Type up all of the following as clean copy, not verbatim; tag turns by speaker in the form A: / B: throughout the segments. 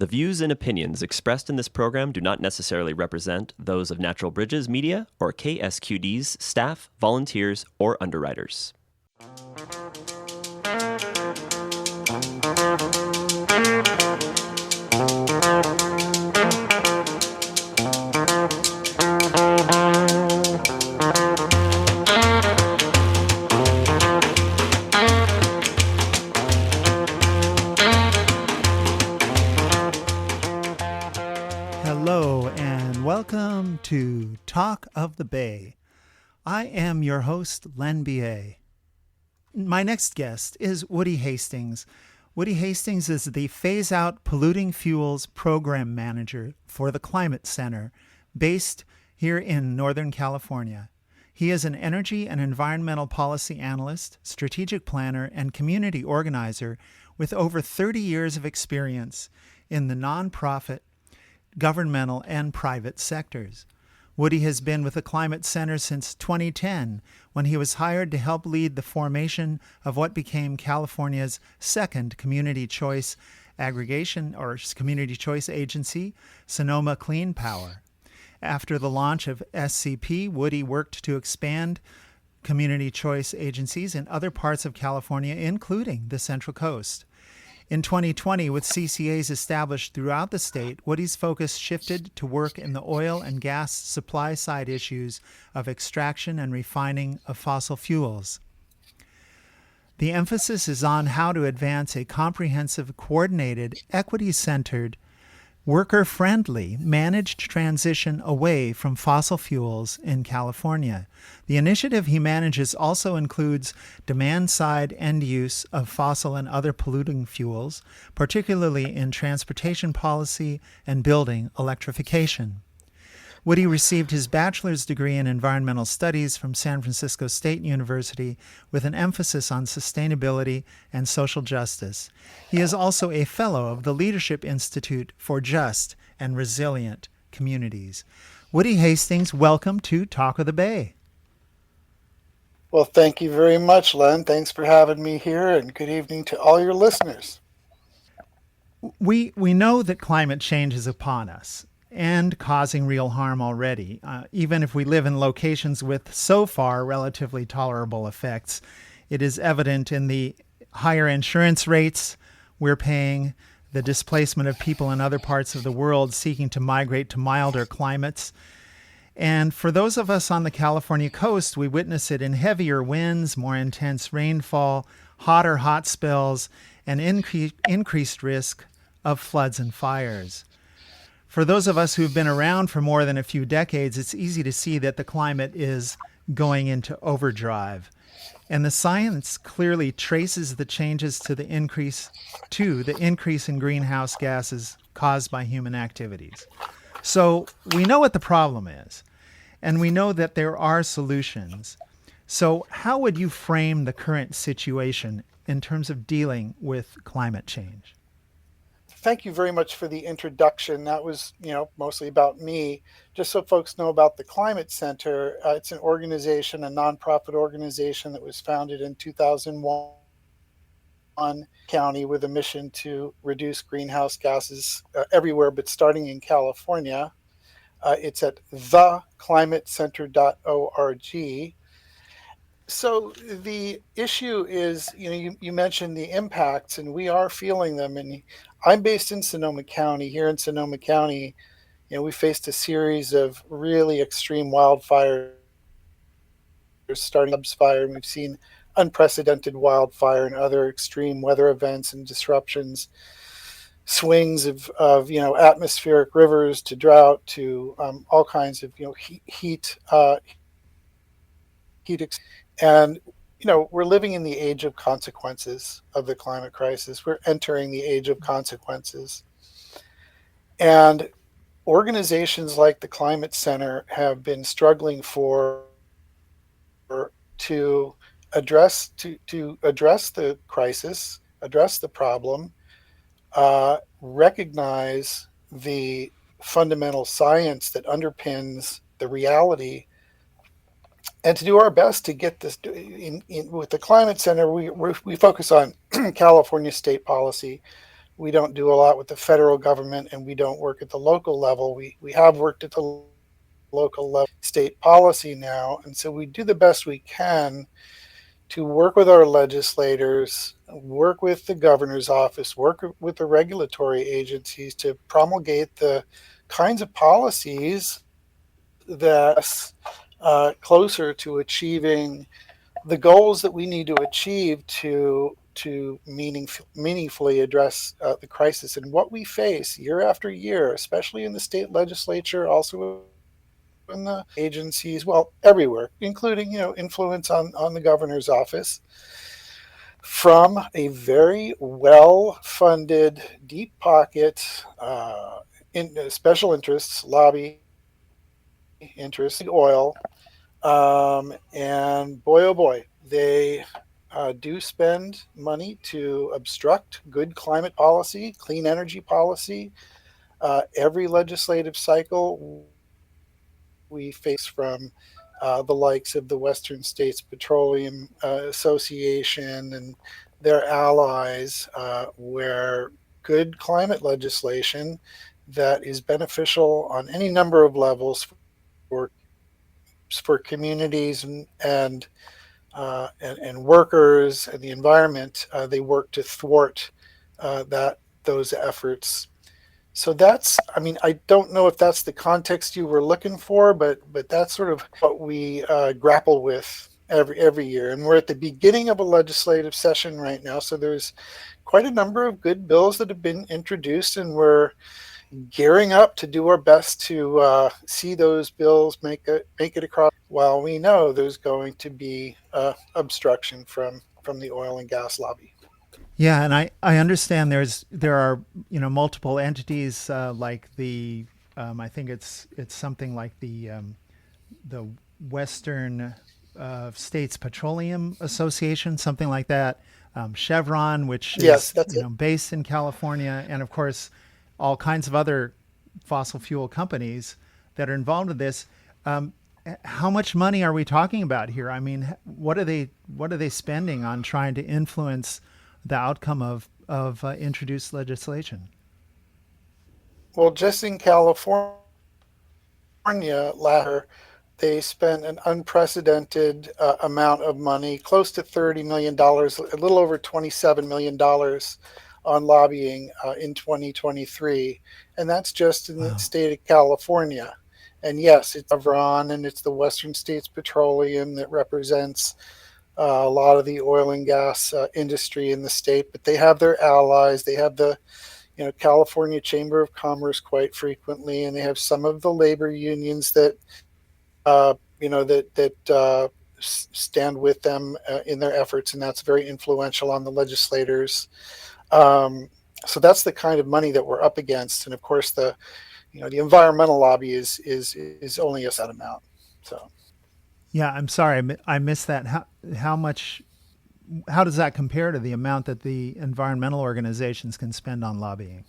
A: The views and opinions expressed in this program do not necessarily represent those of Natural Bridges Media or KSQD's staff, volunteers, or underwriters.
B: Hello and welcome to Talk of the Bay. I am your host, Len B.A. My next guest is Woody Hastings. Woody Hastings is the Phase Out Polluting Fuels Program Manager for the Climate Center, based here in Northern California. He is an energy and environmental policy analyst, strategic planner, and community organizer with over 30 years of experience in the nonprofit, governmental, and private sectors. Woody has been with the Climate Center since 2010, when he was hired to help lead the formation of what became California's second community choice aggregation or community choice agency, Sonoma Clean Power. After the launch of SCP, Woody worked to expand community choice agencies in other parts of California, including the Central Coast. In 2020, with CCAs established throughout the state, Woody's focus shifted to work in the oil and gas supply side issues of extraction and refining of fossil fuels. The emphasis is on how to advance a comprehensive, coordinated, equity-centered, worker-friendly, managed transition away from fossil fuels in California. The initiative he manages also includes demand-side end use of fossil and other polluting fuels, particularly in transportation policy and building electrification. Woody received his bachelor's degree in environmental studies from San Francisco State University with an emphasis on sustainability and social justice. He is also a fellow of the Leadership Institute for Just and Resilient Communities. Woody Hastings, welcome to Talk of the Bay.
C: Well, thank you very much, Len. Thanks for having me here, and good evening to all your listeners.
B: We know that climate change is upon us and causing real harm already. Even if we live in locations with so far relatively tolerable effects, it is evident in the higher insurance rates we're paying, the displacement of people in other parts of the world seeking to migrate to milder climates. And for those of us on the California coast, we witness it in heavier winds, more intense rainfall, hotter hot spells, and increased risk of floods and fires. For those of us who've been around for more than a few decades, it's easy to see that the climate is going into overdrive. And the science clearly traces the changes to the increase in greenhouse gases caused by human activities. So we know what the problem is, and we know that there are solutions. So how would you frame the current situation in terms of dealing with climate change?
C: Thank you very much for the introduction. That was, mostly about me. Just so folks know about the Climate Center, it's an organization, a nonprofit organization that was founded in 2001 county with a mission to reduce greenhouse gases everywhere, but starting in California. It's at theclimatecenter.org. So the issue is, you mentioned the impacts, and we are feeling them. And I'm based in Sonoma County. Here in Sonoma County, we faced a series of really extreme wildfires, starting Tubbs fire, and we've seen unprecedented wildfire and other extreme weather events and disruptions, swings of atmospheric rivers to drought to all kinds of heat. And, we're living in the age of consequences of the climate crisis. We're entering the age of consequences. And organizations like the Climate Center have been struggling to address the crisis, address the problem, recognize the fundamental science that underpins the reality, and to do our best to get this with the Climate Center. We focus on California state policy. we don't do a lot with the federal government, and we don't work at the local level. We have worked at the local level, state policy now, and so we do the best we can to work with our legislators, work with the governor's office, work with the regulatory agencies to promulgate the kinds of policies that closer to achieving the goals that we need to achieve to meaningfully address the crisis and what we face year after year, especially in the state legislature, also in the agencies, well, everywhere, including influence on the governor's office, from a very well-funded, deep pocket, in special interests, lobby interests, oil, and boy, oh boy, they do spend money to obstruct good climate policy, clean energy policy. Every legislative cycle, we face from the likes of the Western States Petroleum Association and their allies, where good climate legislation that is beneficial on any number of levels for communities and workers and the environment, they work to thwart those efforts. So that's, I mean, I don't know if that's the context you were looking for, but that's sort of what we grapple with every year. And we're at the beginning of a legislative session right now, so there's quite a number of good bills that have been introduced, and we're gearing up to do our best to see those bills make it across. While we know there's going to be obstruction from the oil and gas lobby.
B: Yeah, and I understand there are multiple entities like the I think it's something like the Western States Petroleum Association, something like that. Chevron, which
C: Yes,
B: is
C: that's it.
B: based in California, and of course all kinds of other fossil fuel companies that are involved in this. How much money are we talking about here? I mean, what are they spending on trying to influence the outcome of introduced legislation?
C: Well, just in California, latter, they spent an unprecedented amount of money, close to $30 million, a little over $27 million on lobbying in 2023, and that's just in the
B: Wow.
C: state of California. And yes, it's Chevron and it's the Western States Petroleum that represents a lot of the oil and gas industry in the state, but they have their allies. They have the California Chamber of Commerce quite frequently, and they have some of the labor unions that stand with them in their efforts, and that's very influential on the legislators. So that's the kind of money that we're up against, and of course the environmental lobby is only a set amount. So
B: Yeah, I'm sorry, I missed that. How much? How does that compare to the amount that the environmental organizations can spend on lobbying?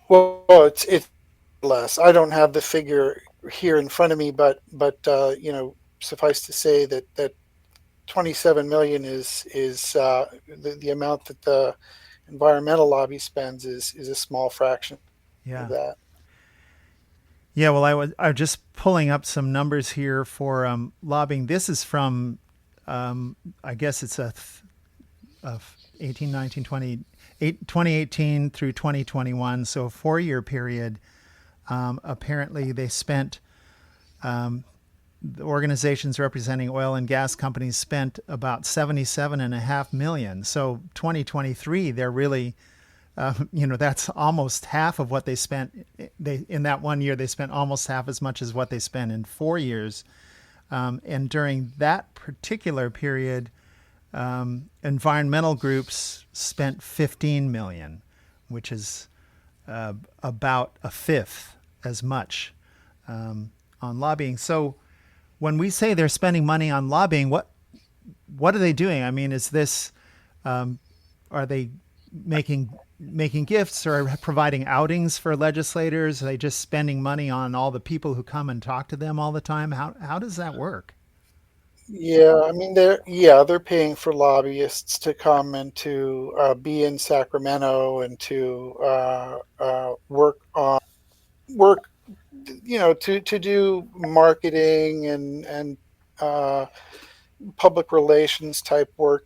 C: well, it's less. I don't have the figure here in front of me, but suffice to say that 27 million is the amount that the environmental lobby spends is a small fraction of
B: Yeah.
C: that.
B: Yeah, well, I was just pulling up some numbers here for lobbying. This is from, I guess it's a 18, 19, 20, 2018 through 2021, so a 4-year period. Apparently, they spent, the organizations representing oil and gas companies spent about 77.5 million. So 2023, they're really that's almost half of what they spent. They in that 1 year they spent almost half as much as what they spent in 4 years. And during that particular period, environmental groups spent 15 million, which is about a fifth as much on lobbying. So when we say they're spending money on lobbying, what are they doing? I mean, is this are they making gifts or providing outings for legislators? Are they just spending money on all the people who come and talk to them all the time? How does that work?
C: Yeah, I mean they're paying for lobbyists to come and to be in Sacramento and to work, to do marketing and uh, public relations type work.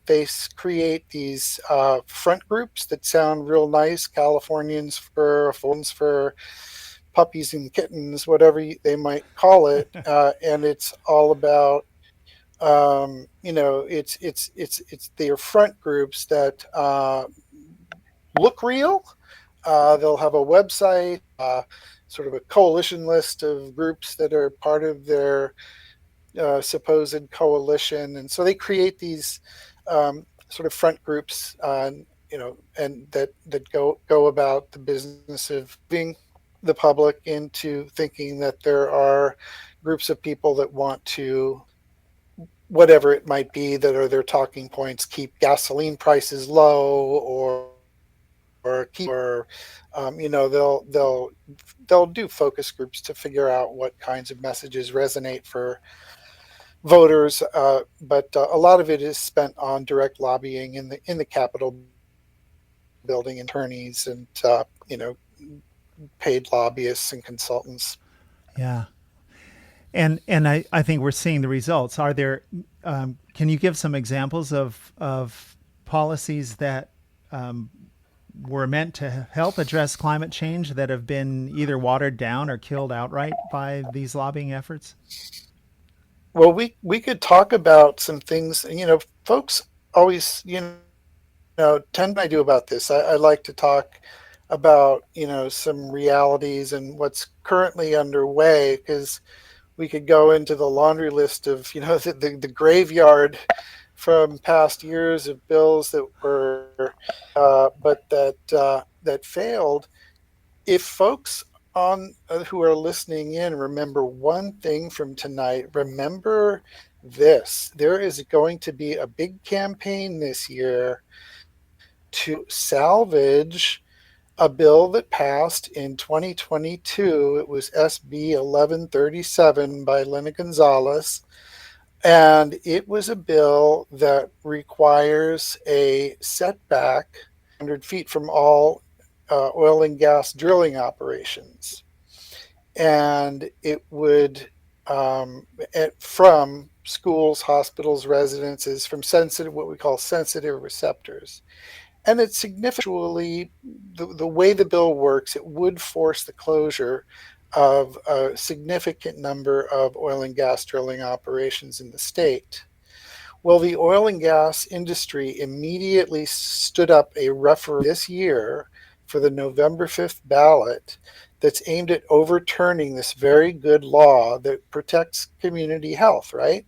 C: Create these front groups that sound real nice: Californians for puppies and kittens, whatever they might call it, and it's all about it's their front groups that look real. They'll have a website, sort of a coalition list of groups that are part of their supposed coalition, and so they create these sort of front groups, and that go about the business of being the public into thinking that there are groups of people that want to, whatever it might be that are their talking points, keep gasoline prices low, they'll do focus groups to figure out what kinds of messages resonate for voters. But a lot of it is spent on direct lobbying in the Capitol building, and attorneys and paid lobbyists and consultants.
B: Yeah. And I think we're seeing the results. Are there? Can you give some examples of policies that were meant to help address climate change that have been either watered down or killed outright by these lobbying efforts?
C: Well, we could talk about some things. Folks always tend I do about this. I like to talk about some realities and what's currently underway, because we could go into the laundry list of the graveyard from past years of bills that were but that failed. If folks on who are listening in remember one thing from tonight, remember this: there is going to be a big campaign this year to salvage a bill that passed in 2022. It was SB 1137 by Lena Gonzalez. And it was a bill that requires a setback 100 feet from all oil and gas drilling operations. And it would, from schools, hospitals, residences, from sensitive, what we call sensitive receptors. And it's significantly the way the bill works, it would force the closure of a significant number of oil and gas drilling operations in the state. Well, the oil and gas industry immediately stood up a referendum this year for the November 5th ballot that's aimed at overturning this very good law that protects community health, right?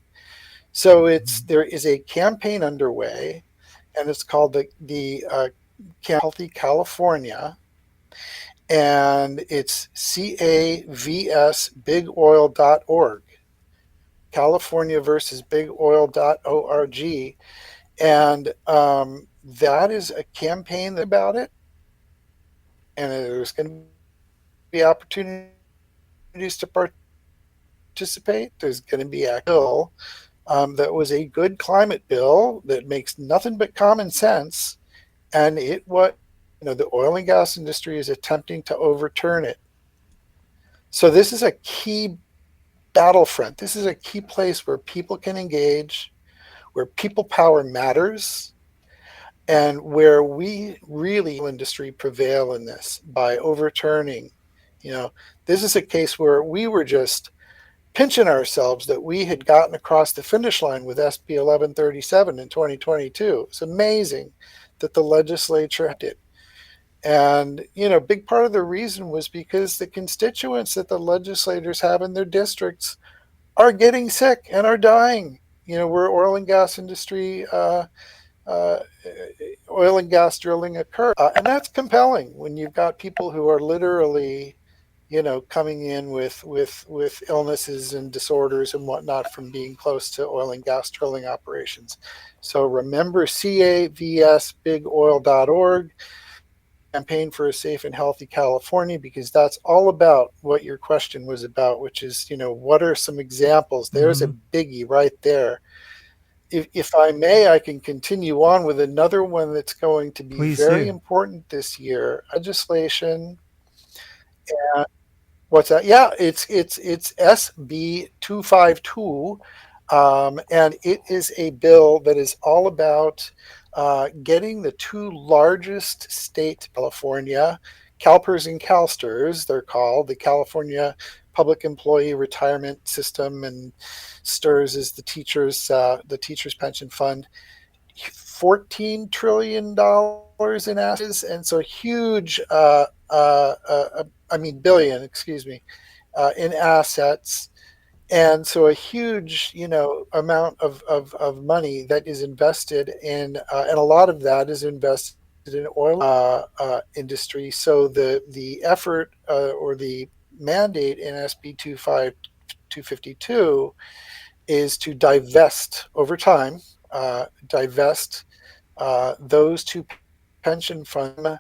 C: So there is a campaign underway, and it's called the Healthy California, and it's CAVSBigOil.org, California versus BigOil.org, and that is a campaign about it, and there's going to be opportunities to participate. There's going to be a bill that was a good climate bill that makes nothing but common sense, and it what the oil and gas industry is attempting to overturn it. So this is a key battlefront. This is a key place where people can engage, where people power matters, and where we really industry prevail in this by overturning. This is a case where we were just pinching ourselves that we had gotten across the finish line with SB 1137 in 2022. It's amazing that the legislature did. And, big part of the reason was because the constituents that the legislators have in their districts are getting sick and are dying. Where uh, oil and gas drilling occurs. And that's compelling when you've got people who are literally, coming in with illnesses and disorders and whatnot from being close to oil and gas drilling operations. So remember CAVSBigOil.org. campaign for a safe and healthy California, because that's all about what your question was about, which is, what are some examples? There's a
B: Mm-hmm.
C: biggie right there. If I may, I can continue on with another one that's going to be
B: Please
C: very
B: do.
C: important this year. Legislation. What's that? Yeah, it's SB 252, and it is a bill that is all about getting the two largest states, California, CalPERS and CalSTRS, they're called, the California Public Employee Retirement System, and STRS is the teachers pension fund. $14 trillion in assets, and so huge. I mean billion, excuse me, in assets, and so a huge amount of money that is invested in, and a lot of that is invested in oil industry. So the effort or the mandate in SB 252 is to divest over time, divest those two pension fund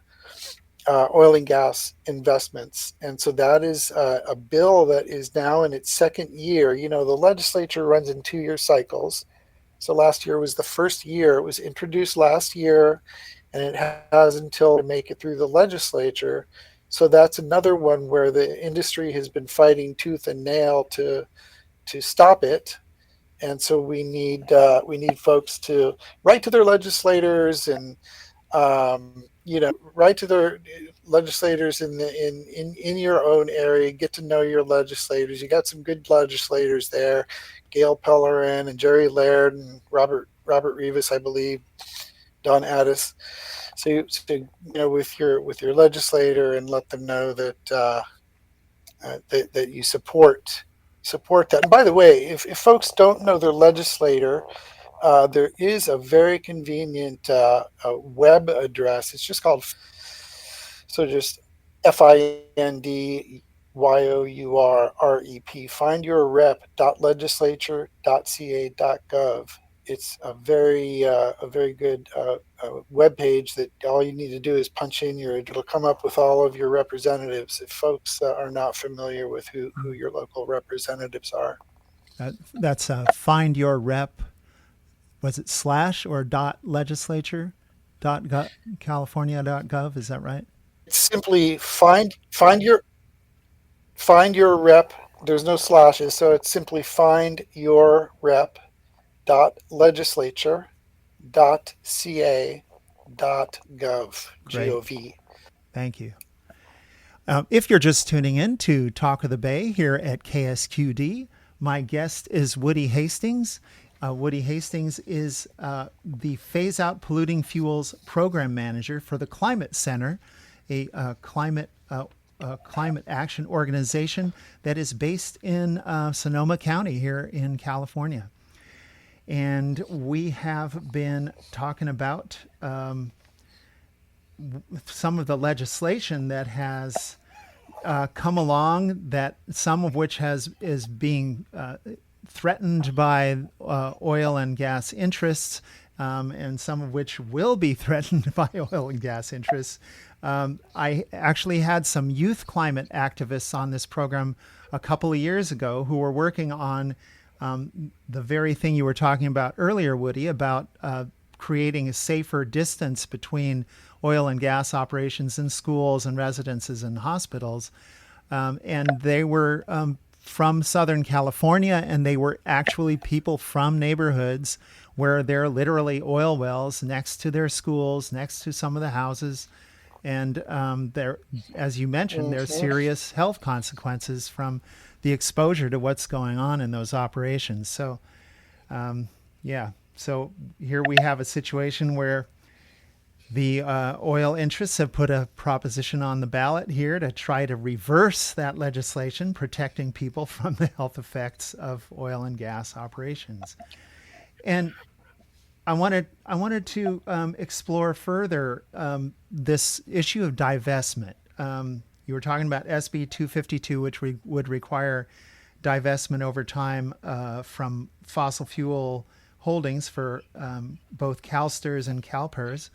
C: oil and gas investments. And so that is a bill that is now in its second year. The legislature runs in 2-year cycles. So last year was the first year. It was introduced last year, and it has until to make it through the legislature. So that's another one where the industry has been fighting tooth and nail to stop it. And so we need folks to write to their legislators, and write to their legislators in your own area. Get to know your legislators. You got some good legislators there, Gail Pellerin and Jerry Laird and Robert Rivas, I believe, Don Addis. So with your legislator, and let them know that you support that. And by the way, if folks don't know their legislator, there is a very convenient web address. It's just called, so just FINDYOURREP, findyourrep.legislature.ca.gov. It's a very good web page that all you need to do is punch in it'll come up with all of your representatives, if folks are not familiar with who your local representatives are.
B: That's find your rep. Was it slash or dot legislature dot california.gov? Is that right?
C: It's simply find your rep. There's no slashes, so it's simply find your rep dot legislature dot ca dot gov,
B: Great.
C: gov.
B: Thank you. If you're just tuning in to Talk of the Bay here at KSQD, my guest is Woody Hastings. Woody Hastings is the Phase Out Polluting Fuels Program Manager for the Climate Center, a climate action organization that is based in Sonoma County here in California. And we have been talking about some of the legislation that has come along, that some of which is being threatened by oil and gas interests, and some of which will be threatened by oil and gas interests. I actually had some youth climate activists on this program a couple of years ago who were working on the very thing you were talking about earlier, Woody, about creating a safer distance between oil and gas operations in schools and residences and hospitals. And they were from Southern California, and they were actually people from neighborhoods where there are literally oil wells next to their schools, next to some of the houses. And there, as you mentioned, there's serious health consequences from the exposure to what's going on in those operations. So, so here we have a situation where the oil interests have put a proposition on the ballot here to try to reverse that legislation, protecting people from the health effects of oil and gas operations. And I wanted to explore further this issue of divestment. You were talking about SB 252, which would require divestment over time from fossil fuel holdings for both CalSTRS and CalPERS.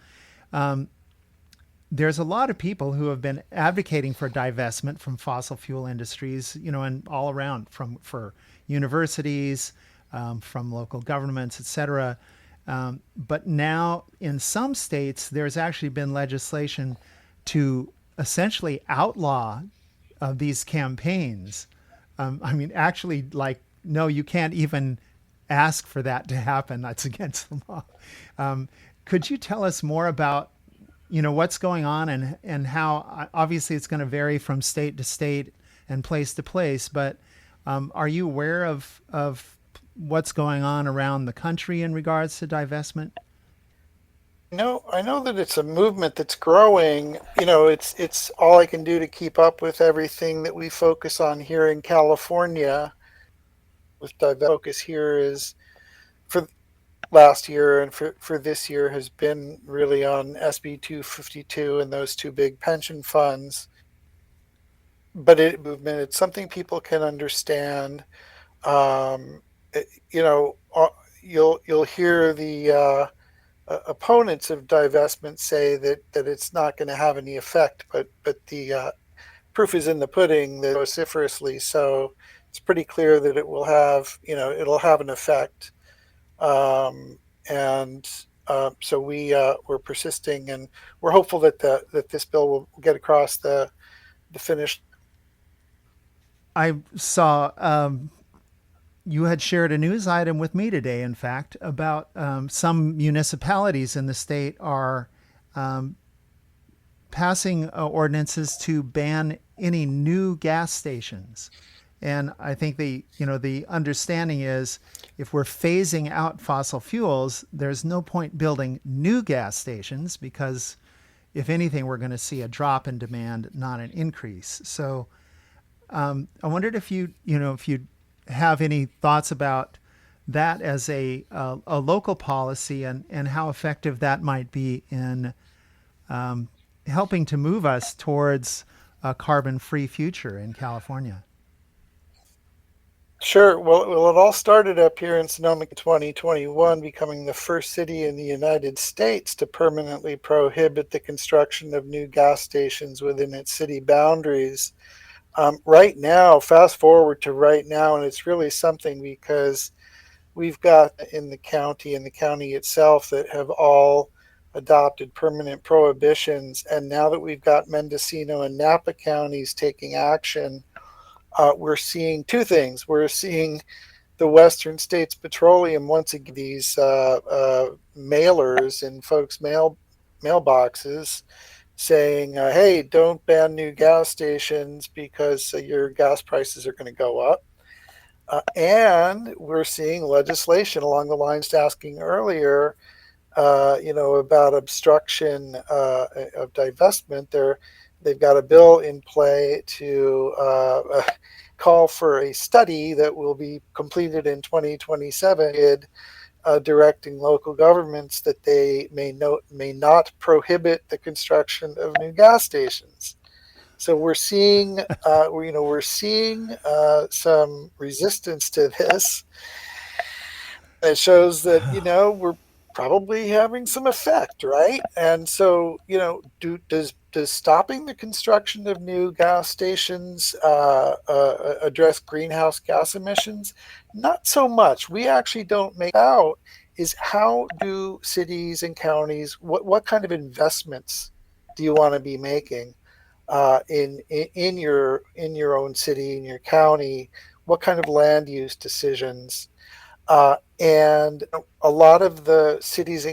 B: there's a lot of people who have been advocating for divestment from fossil fuel industries, and all around, from for universities, from local governments, etc. But now, in some states, there's actually been legislation to essentially outlaw these campaigns. I mean, actually, like, no, you can't even ask for that to happen. That's against the law. Um, could you tell us more about what's going on, and how obviously it's going to vary from state to state and place to place, but are you aware of what's going on around the country in regards to divestment?
C: No, I know that it's a movement that's growing. It's all I can do to keep up with everything that we focus on here in California. With divest focus here is for last year and for this year has been really on SB 252 and those two big pension funds. But it's something people can understand. Um, you know, you'll hear the opponents of divestment say that it's not going to have any effect, but the proof is in the pudding that vociferously. So it's pretty clear that it'll have an effect. And so we're persisting, and we're hopeful that this bill will get across the finish.
B: I saw you had shared a news item with me today, in fact, about some municipalities in the state are passing ordinances to ban any new gas stations. And I think the understanding is, if we're phasing out fossil fuels, there's no point building new gas stations, because if anything, we're going to see a drop in demand, not an increase. So I wondered if you have any thoughts about that as a local policy, and how effective that might be in helping to move us towards a carbon-free future in California.
C: Sure. Well, it all started up here in Sonoma 2021, becoming the first city in the United States to permanently prohibit the construction of new gas stations within its city boundaries. Right now, fast forward to right now, and it's really something, because we've got in the county itself that have all adopted permanent prohibitions. And now that we've got Mendocino and Napa counties taking action, we're seeing two things. We're seeing the Western States Petroleum once again these mailers in folks' mailboxes saying, "Hey, don't ban new gas stations because your gas prices are going to go up." And we're seeing legislation along the lines asking earlier, about obstruction of divestment. They've got a bill in play to call for a study that will be completed in 2027, directing local governments that they may not prohibit the construction of new gas stations. So we're seeing, some resistance to this. It shows that we're probably having some effect, right? And so does stopping the construction of new gas stations address greenhouse gas emissions? Not so much. We actually don't make out is, how do cities and counties, what kind of investments do you want to be making in your own city, in your county? What kind of land use decisions? And a lot of the cities,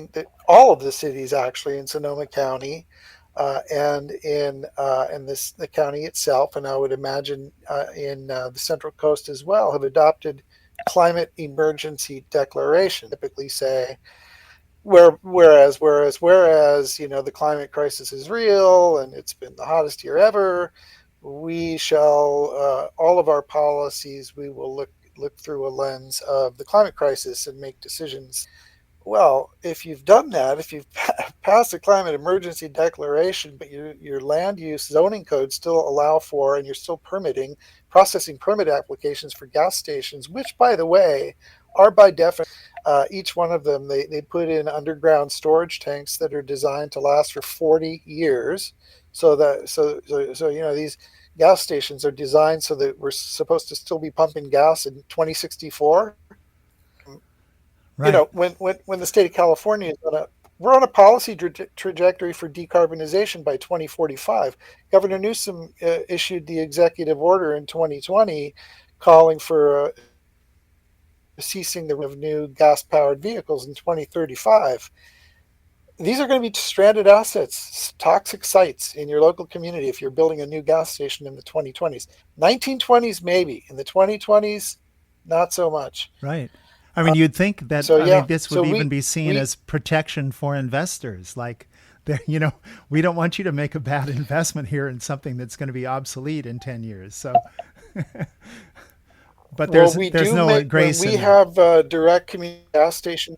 C: all of the cities actually in Sonoma County, and in the county itself, and I would imagine in the Central Coast as well, have adopted climate emergency declaration. Typically say, whereas the climate crisis is real and it's been the hottest year ever, we shall all of our policies, we will look through a lens of the climate crisis and make decisions. Well, if you've done that, if you've passed a climate emergency declaration, but your land use zoning code still allow for, and you're still processing permit applications for gas stations, which, by the way, are by definition Each one of them, they put in underground storage tanks that are designed to last for 40 years. These gas stations are designed so that we're supposed to still be pumping gas in 2064.
B: Right.
C: When the state of California is on a we're on a policy trajectory for decarbonization by 2045. Governor Newsom issued the executive order in 2020 calling for ceasing the of new gas powered vehicles in 2035. These are going to be stranded assets, toxic sites in your local community if you're building a new gas station in the 2020s. 1920s, maybe. In the 2020s, not so much.
B: Right. I mean, you'd think that,
C: So
B: I mean,
C: yeah,
B: this
C: so
B: would even be seen
C: we
B: as protection for investors. Like, we don't want you to make a bad investment here in something that's going to be obsolete in 10 years. So, but
C: well we
B: there's
C: do
B: no
C: make when
B: grace
C: we
B: in that.
C: have direct community gas station.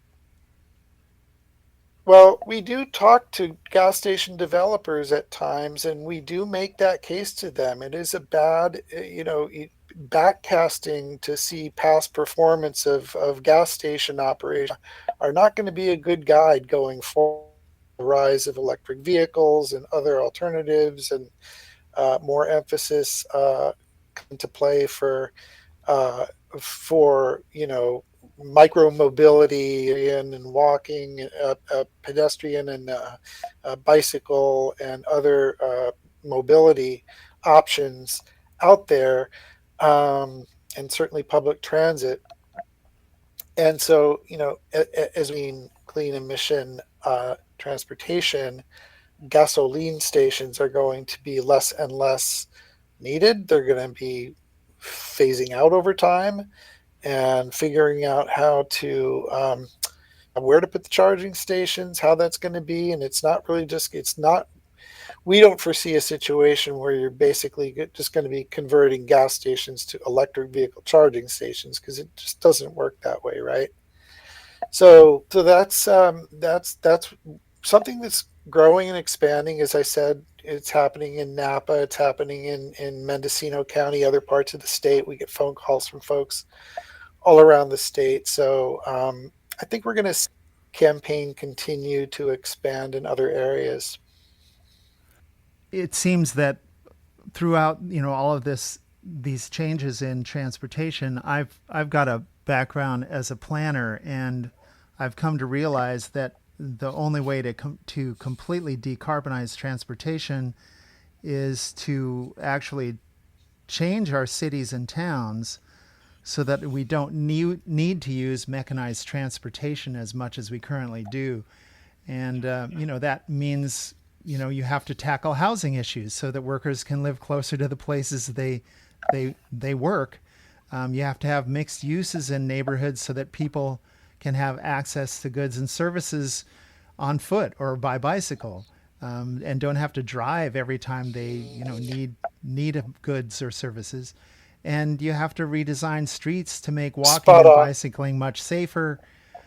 C: Well, we do talk to gas station developers at times, and we do make that case to them. It is a bad, backcasting to see past performance of gas station operation are not going to be a good guide going forward. The rise of electric vehicles and other alternatives, and more emphasis into play uh, for micro mobility and walking, pedestrian and bicycle and other mobility options out there, and certainly public transit. And so, as we clean emission transportation, gasoline stations are going to be less and less needed. They're going to be phasing out over time, and figuring out how to where to put the charging stations, how that's going to be. And it's not, we don't foresee a situation where you're basically just going to be converting gas stations to electric vehicle charging stations, because it just doesn't work that way, right? So that's something that's growing and expanding. As I said, it's happening in Napa, it's happening in Mendocino County, other parts of the state. We get phone calls from folks all around the state. So I think we're going to see campaign continue to expand in other areas.
B: It seems that throughout, all of these changes in transportation, I've got a background as a planner, and I've come to realize that the only way to completely decarbonize transportation is to actually change our cities and towns so that we don't need to use mechanized transportation as much as we currently do. And, that means, you have to tackle housing issues so that workers can live closer to the places they work. You have to have mixed uses in neighborhoods so that people can have access to goods and services on foot or by bicycle, and don't have to drive every time they need goods or services. And you have to redesign streets to make walking
C: Spot
B: and
C: on.
B: bicycling much safer.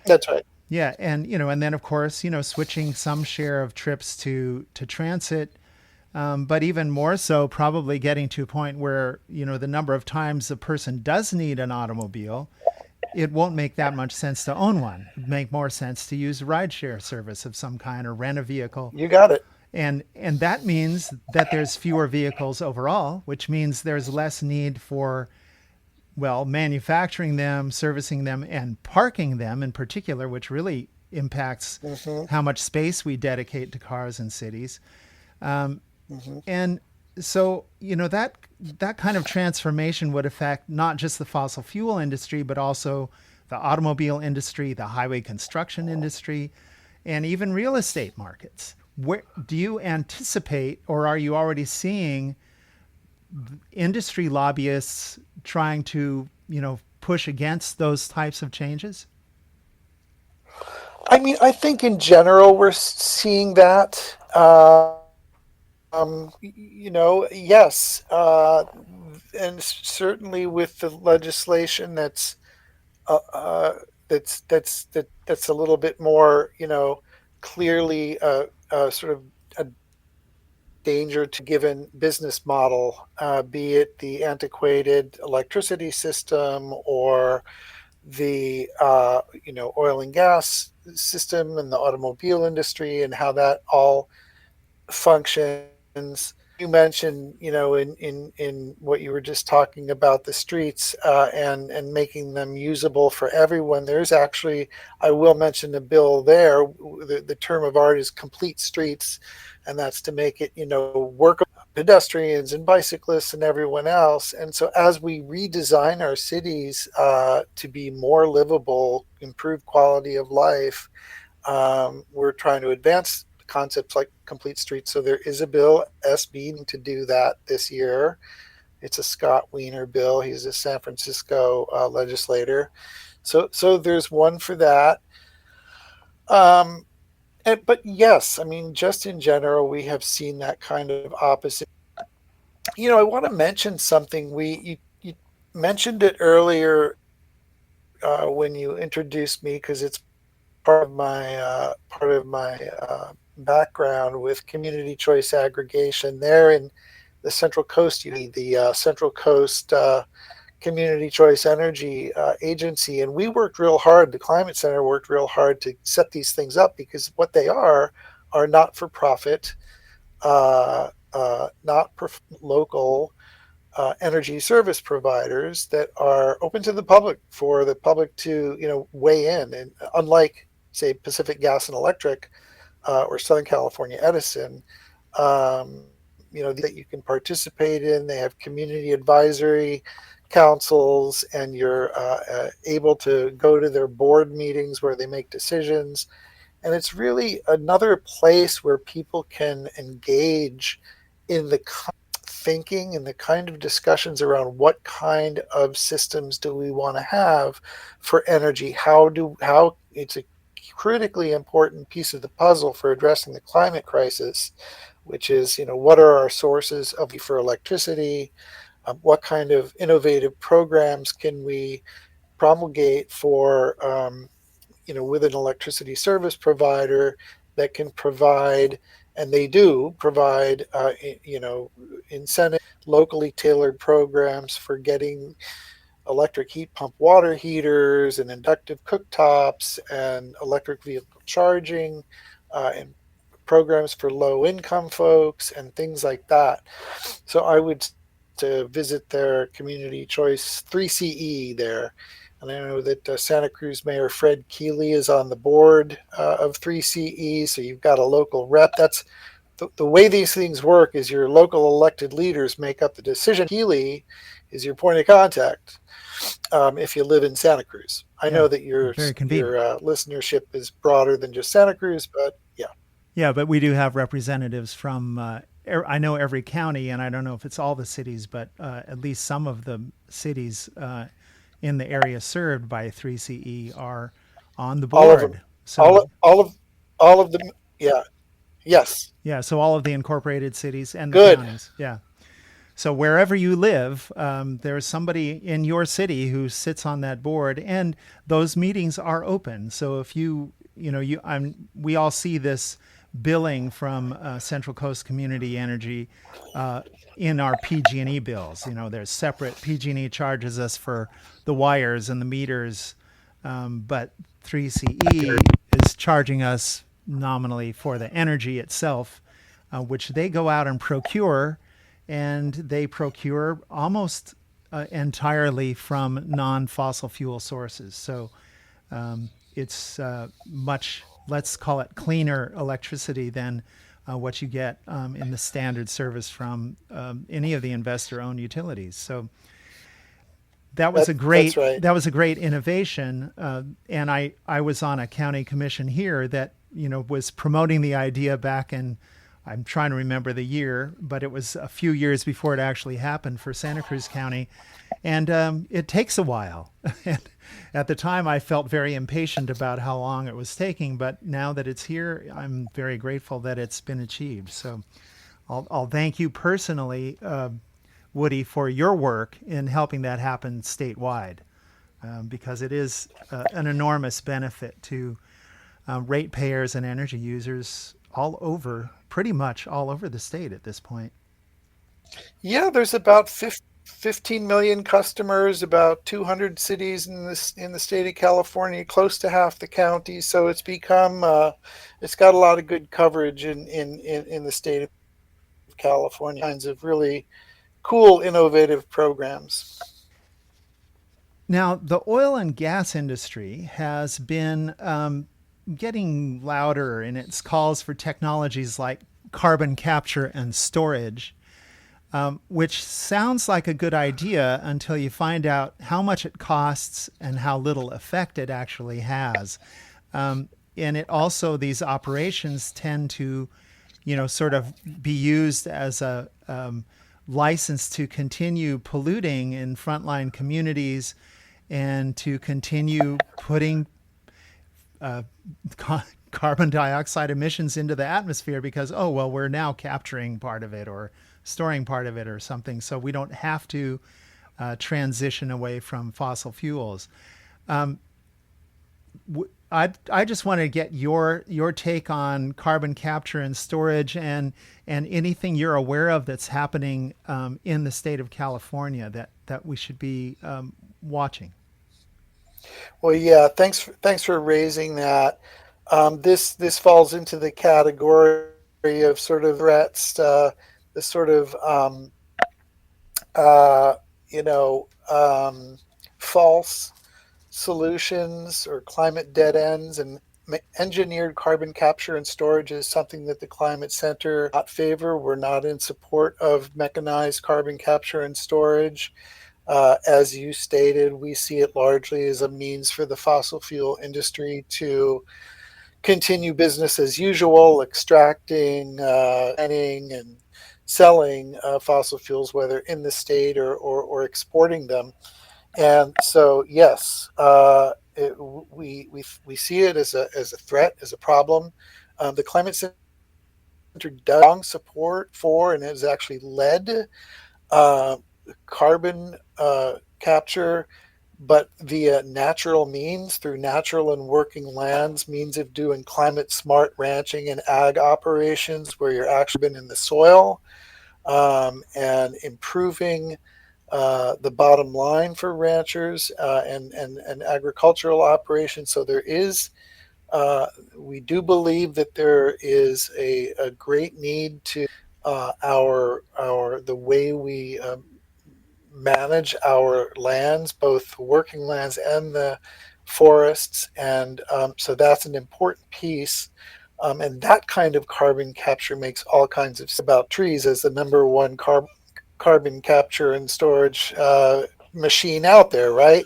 C: That's right.
B: Yeah, and then of course, switching some share of trips to transit, but even more so, probably getting to a point where the number of times a person does need an automobile, it won't make that much sense to own one. It'd make more sense to use a rideshare service of some kind or rent a vehicle.
C: You got it.
B: And that means that there's fewer vehicles overall, which means there's less need for, well, manufacturing them, servicing them, and parking them in particular, which really impacts
C: Hmm.
B: how much space we dedicate to cars in cities.
C: Hmm.
B: And so, that kind of transformation would affect not just the fossil fuel industry, but also the automobile industry, the highway construction industry, and even real estate markets. Where do you anticipate, or are you already seeing industry lobbyists trying to, push against those types of changes?
C: I mean, I think in general we're seeing that. Yes, and certainly with the legislation uh, uh, that's a little bit more, clearly sort of a danger to given business model, be it the antiquated electricity system or the oil and gas system and the automobile industry and how that all functions. You mentioned, in what you were just talking about, the streets and making them usable for everyone. There's actually, I will mention the bill there. The term of art is complete streets, and that's to make it, workable pedestrians and bicyclists and everyone else. And so, as we redesign our cities to be more livable, improve quality of life, we're trying to advance concepts like complete streets. So there is a bill, SB, to do that this year. It's a Scott Wiener bill. He's a San Francisco legislator. So there's one for that. Um, but yes, I mean, just in general, we have seen that kind of opposite. I want to mention something. You mentioned it earlier when you introduced me, because it's part of my background with community choice aggregation there in the Central Coast. You need the Central Coast Community Choice Energy Agency, and we worked real hard. The Climate Center worked real hard to set these things up, because what they are not for profit, not local energy service providers that are open to the public, for the public to weigh in. And unlike, say, Pacific Gas and Electric or Southern California Edison, that you can participate in. They have community advisory councils, and you're able to go to their board meetings where they make decisions. And it's really another place where people can engage in the thinking and the kind of discussions around what kind of systems do we want to have for energy. How it's a critically important piece of the puzzle for addressing the climate crisis, which is, what are our sources of for electricity? What kind of innovative programs can we promulgate for with an electricity service provider that can provide, and they do provide, incentive, locally tailored programs for getting electric heat pump water heaters and inductive cooktops and electric vehicle charging, and programs for low income folks and things like that. So I would to visit their community choice 3CE there. And I know that Santa Cruz Mayor Fred Keeley is on the board of 3CE. So you've got a local rep. That's the way these things work, is your local elected leaders make up the decision. Keeley is your point of contact if you live in Santa Cruz. I
B: Yeah,
C: know that your
B: very convenient.
C: listenership is broader than just Santa Cruz, but yeah.
B: Yeah, but we do have representatives from, I know every county, and I don't know if it's all the cities, but at least some of the cities in the area served by 3CE are on the
C: All of them,
B: board. So,
C: all of all of them. Yeah. Yes.
B: yeah, so all of the incorporated cities and the
C: Good.
B: counties. Yeah. So wherever you live, there's somebody in your city who sits on that board, and those meetings are open. So if we all see this billing from Central Coast Community Energy in our PG&E bills. There's separate PG&E charges us for the wires and the meters, but 3CE is charging us nominally for the energy itself, which they go out and procure, and they procure almost entirely from non-fossil fuel sources. So it's much, let's call it, cleaner electricity than what you get in the standard service from any of the investor-owned utilities. So
C: That's right.
B: that was a great innovation, and I was on a county commission here that was promoting the idea back in, I'm trying to remember the year, but it was a few years before it actually happened for Santa Cruz County, and it takes a while. And at the time, I felt very impatient about how long it was taking, but now that it's here, I'm very grateful that it's been achieved. So I'll thank you personally, Woody, for your work in helping that happen statewide, because it is an enormous benefit to ratepayers and energy users all over, pretty much all over the state at this point.
C: Yeah, there's about 50. 15 million customers, about 200 cities in the state of California, close to half the county. So it's become it's got a lot of good coverage in the state of California. Kinds of really cool, innovative programs.
B: Now, the oil and gas industry has been getting louder in its calls for technologies like carbon capture and storage, which sounds like a good idea until you find out how much it costs and how little effect it actually has. And it also, these operations tend to, sort of be used as a license to continue polluting in frontline communities and to continue putting uh, carbon dioxide emissions into the atmosphere because, oh, well, we're now capturing part of it or storing part of it or something. So we don't have to transition away from fossil fuels. I just want to get your take on carbon capture and storage and anything you're aware of that's happening in the state of California that we should be watching.
C: Well, yeah, thanks for raising that. This falls into the category of sort of threats, the sort of uh, you know false solutions or climate dead ends, and engineered carbon capture and storage is something that the Climate Center not favor. We're not in support of mechanized carbon capture and storage. As you stated, we see it largely as a means for the fossil fuel industry to continue business as usual, extracting, mining, and selling fossil fuels, whether in the state or exporting them. And so, yes, we see it as a threat, as a problem. The Climate Center does strong support for and has actually led uh, carbon capture, but via natural means, through natural and working lands, means of doing climate smart ranching and ag operations where you're actually been in the soil and improving the bottom line for ranchers and agricultural operations. So there is, we do believe that there is a great need to our the way we manage our lands, both working lands and the forests, and so that's an important piece. And that kind of carbon capture makes all kinds of about trees as the number one carbon capture and storage machine out there, right?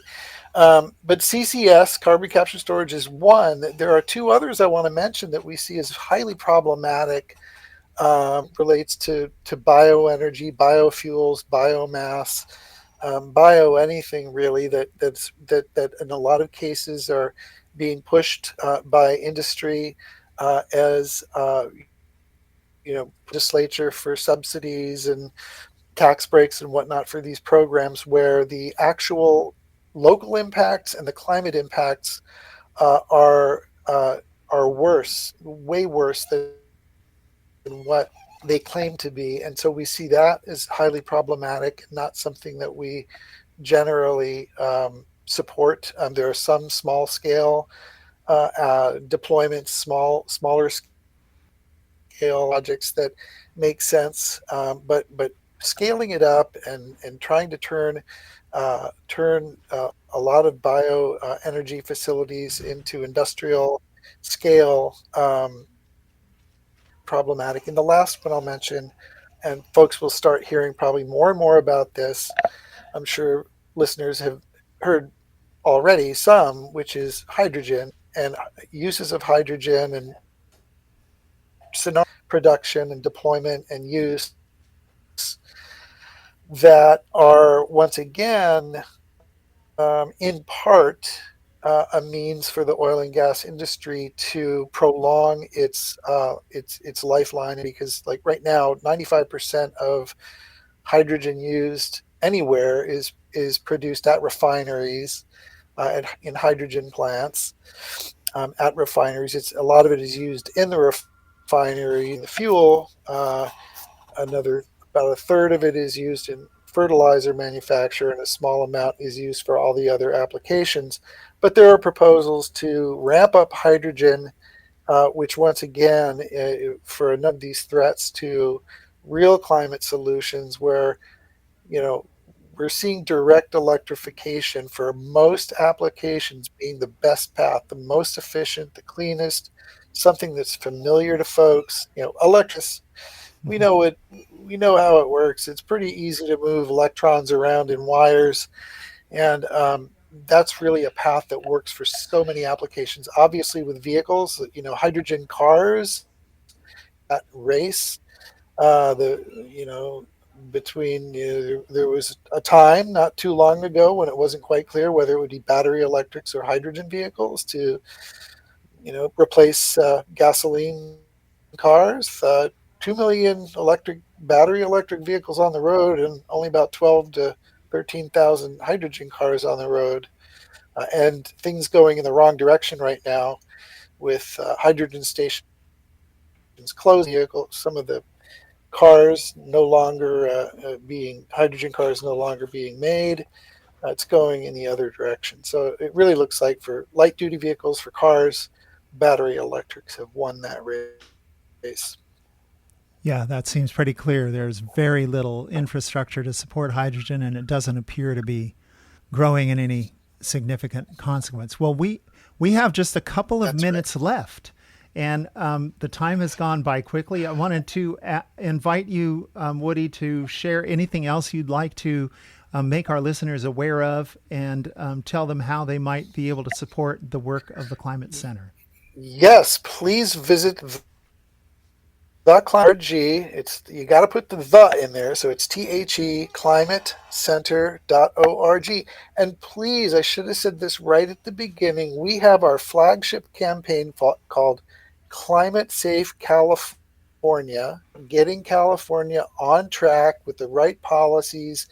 C: But CCS, carbon capture storage, is one. There are two others I want to mention that we see as highly problematic. Relates to bioenergy, biofuels, biomass, bio anything really that in a lot of cases are being pushed by industry as legislature for subsidies and tax breaks and whatnot for these programs, where the actual local impacts and the climate impacts uh, are uh, are worse, way worse than what they claim to be. And so we see that as highly problematic, not something that we generally support. There are some small scale deployments, smaller scale projects that make sense, but scaling it up and trying to turn a lot of bio energy facilities into industrial scale problematic. And the last one I'll mention, and folks will start hearing probably more and more about this. I'm sure listeners have heard already some, which is hydrogen and uses of hydrogen and production and deployment and use that are once again in part a means for the oil and gas industry to prolong its lifeline, because like right now 95% of hydrogen used anywhere is produced at refineries in hydrogen plants at refineries. It's a lot of it is used in the refinery, the fuel. Another about a third of it is used in fertilizer manufacturer, and a small amount is used for all the other applications. But there are proposals to ramp up hydrogen, which once again, for a number of these threats to real climate solutions, where you know we're seeing direct electrification for most applications being the best path, the most efficient, the cleanest, something that's familiar to folks. We know it. We know how it works. It's pretty easy to move electrons around in wires, and that's really a path that works for so many applications. Obviously, with vehicles, hydrogen cars, that race, the between there was a time not too long ago when it wasn't quite clear whether it would be battery electrics or hydrogen vehicles to replace gasoline cars. 2 million battery electric vehicles on the road, and only about 12 to 13,000 hydrogen cars on the road, and things going in the wrong direction right now with hydrogen stations closed. Some of the cars no longer being hydrogen cars no longer being made. It's going in the other direction. So it really looks like for light duty vehicles, for cars, battery electrics have won that race.
B: Yeah, that seems pretty clear. There's very little infrastructure to support hydrogen, and it doesn't appear to be growing in any significant consequence. Well, we have just a couple of
C: That's right.
B: minutes left, and the time has gone by quickly. I wanted to invite you, Woody, to share anything else you'd like to make our listeners aware of, and tell them how they might be able to support the work of the Climate Center.
C: Yes, please visit the climate G. It's you got to put the in there, so it's THEClimatecenter.org. And please, I should have said this right at the beginning. We have our flagship campaign called Climate Safe California, getting California on track with the right policies,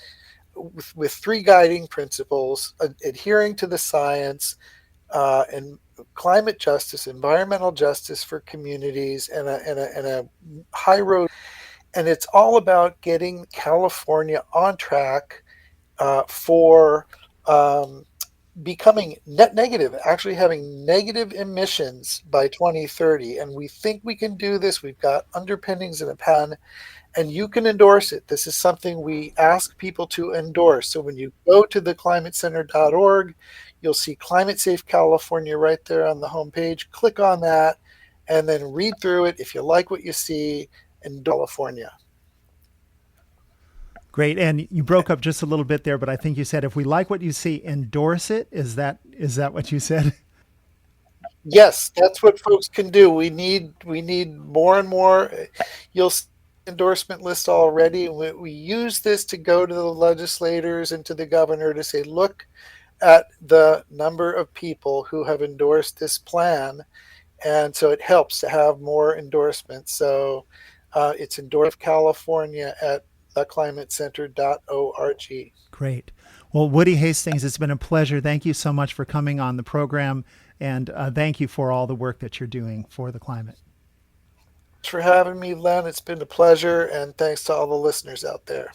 C: with three guiding principles: adhering to the science, and climate justice, environmental justice for communities, and a high road. And it's all about getting California on track for becoming net negative, actually having negative emissions by 2030. And we think we can do this. We've got underpinnings in a pen, and you can endorse it. This is something we ask people to endorse. So when you go to theclimatecenter.org, you'll see Climate Safe California right there on the homepage. Click on that and then read through it. If you like what you see, in California.
B: Great. And you broke up just a little bit there, but I think you said if we like what you see, endorse it. Is that what you said?
C: Yes, that's what folks can do. We need more and more. You'll see the endorsement list already. We use this to go to the legislators and to the governor to say, look at the number of people who have endorsed this plan. And so it helps to have more endorsements. So it's endorsed California at theclimatecenter.org.
B: Great. Well, Woody Hastings, it's been a pleasure. Thank you so much for coming on the program, and thank you for all the work that you're doing for the climate.
C: Thanks for having me, Len. It's been a pleasure, and thanks to all the listeners out there.